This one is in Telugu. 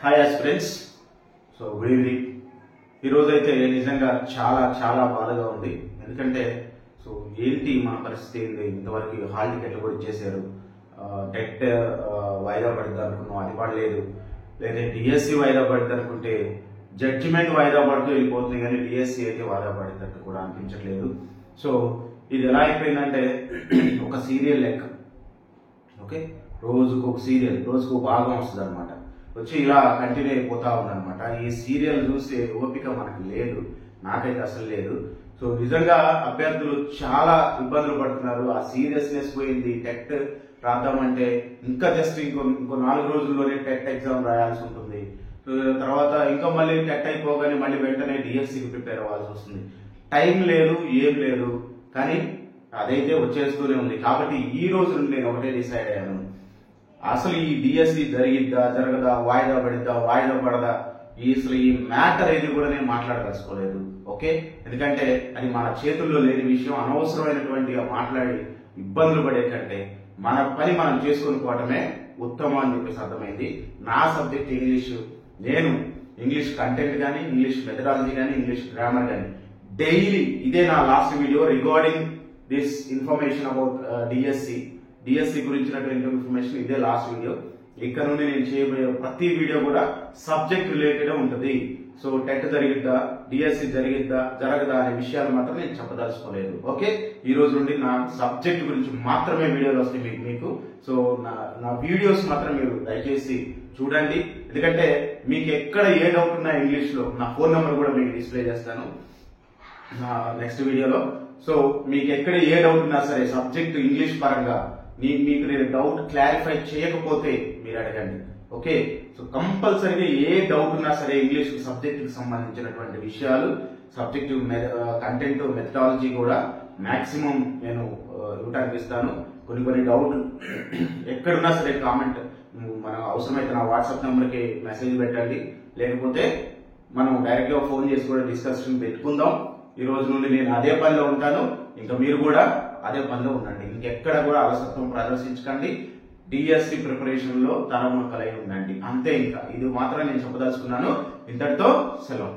Hi aspirants. So good evening. ఈరోజు అయితే నిజంగా చాలా చాలా బాధగా ఉంది. ఎందుకంటే సో ఏంటి మన పరిస్థితి ఏంటి, ఇంతవరకు హాల్ టికెట్లు కూడా ఇచ్చేసారు. టెట్ వాయిదా పడుతుంది అనుకున్నాం, అది పడలేదు. లేదా డిఎస్సి వాయిదా పడుతుంది అనుకుంటే జడ్జిమెంట్ వాయిదా పడుతూ వెళ్ళిపోతుంది, కానీ డిఎస్సి అయితే వాయిదా పడేటట్టు కూడా అనిపించట్లేదు. సో ఇది ఎలా అయిపోయిందంటే ఒక సీరియల్ లెక్క. ఓకే, రోజుకు ఒక సీరియల్, రోజుకు ఒక భాగం వస్తుంది అనమాట. వచ్చి ఇలా కంటిన్యూ అయిపోతా ఉందన్నమాట. ఈ సీరియల్ చూసే ఓపిక మనకు లేదు, నాకైతే అసలు లేదు. సో నిజంగా అభ్యర్థులు చాలా ఇబ్బందులు పడుతున్నారు. ఆ సీరియస్నెస్ పోయింది. టెట్ రాద్దామంటే ఇంకా జస్ట్ ఇంకో 4 రోజుల్లోనే టెట్ ఎగ్జామ్ రాయాల్సి ఉంటుంది. తర్వాత ఇంకా మళ్ళీ టెట్ అయిపోగానే మళ్ళీ వెంటనే డిఎస్సికి ప్రిపేర్ అవ్వాల్సి వస్తుంది. టైం లేదు, ఏం లేదు, కానీ అదైతే వచ్చేస్తూనే ఉంది. కాబట్టి ఈ రోజు నేను ఒకటే డిసైడ్ అయ్యాను, అసలు ఈ డిఎస్సి జరిగిద్దా జరగదా, వాయిదా పడిద్దా వాయిదా పడదా, అసలు ఈ మ్యాటర్ ఏది కూడా నేను మాట్లాడదలుచుకోలేదు. ఓకే, ఎందుకంటే అది మన చేతుల్లో లేని విషయం. అనవసరమైనటువంటి మాట్లాడి ఇబ్బందులు పడే కంటే మన పని మనం చేసుకుని పోవటమే ఉత్తమం అని చెప్పేసి అర్థమైంది. నా సబ్జెక్ట్ ఇంగ్లీష్. నేను ఇంగ్లీష్ కంటెంట్ కానీ, ఇంగ్లీష్ మెథడాలజీ కానీ, ఇంగ్లీష్ గ్రామర్ కానీ డైలీ ఇదే నా last video regarding this information about DSC గురించినటువంటి ఇన్ఫర్మేషన్. ఇదే లాస్ట్ వీడియో. ఇక్కడ నుండి నేను చేయబోయే ప్రతి వీడియో కూడా సబ్జెక్ట్ రిలేటెడ్ ఉంటుంది. సో టెట్ జరిగిద్దా, డిఎస్సి జరిగిద్దా జరగదా అనే విషయాలు మాత్రం నేను చెప్పదలుచుకోలేదు. ఓకే, ఈ రోజు నుండి నా సబ్జెక్ట్ గురించి మాత్రమే వీడియోలు వస్తాయి మీకు. సో నా వీడియోస్ మాత్రం మీరు దయచేసి చూడండి. ఎందుకంటే మీకు ఎక్కడ ఏ డౌట్ ఉన్నా ఇంగ్లీష్ లో నా ఫోన్ నెంబర్ కూడా మీకు డిస్ప్లే చేస్తాను నెక్స్ట్ వీడియోలో. సో మీకు ఎక్కడ ఏ డౌట్ ఉన్నా సరే సబ్జెక్ట్ ఇంగ్లీష్ పరంగా మీకు నేను డౌట్ క్లారిఫై చేయకపోతే మీరు అడగండి. ఓకే, సో కంపల్సరీగా ఏ డౌట్ ఉన్నా సరే ఇంగ్లీష్ సబ్జెక్ట్ కి సంబంధించినటువంటి విషయాలు, సబ్జెక్ట్ కంటెంట్ మెథడాలజీ కూడా మాక్సిమం నేను ఇవ్వడానికి ఇస్తాను. కొన్ని డౌట్ ఎక్కడున్నా సరే కామెంట్, మనం అవసరమైతే నా వాట్సాప్ నెంబర్కి మెసేజ్ పెట్టండి, లేకపోతే మనం డైరెక్ట్ గా ఫోన్ చేసి కూడా డిస్కషన్ పెట్టుకుందాం. ఈ రోజు నుండి నేను అదే పనిలో ఉంటాను, ఇంకా మీరు కూడా అదే పనిలో ఉండండి. ఇంకెక్కడ కూడా అలసత్వం ప్రదర్శించకండి. డిఎస్సి ప్రిపరేషన్ లో తలమునకలై ఉండండి, అంతే. ఇంకా ఇది మాత్రం నేను చెప్పదలుచుకున్నాను. ఇంతటితో సెలవు.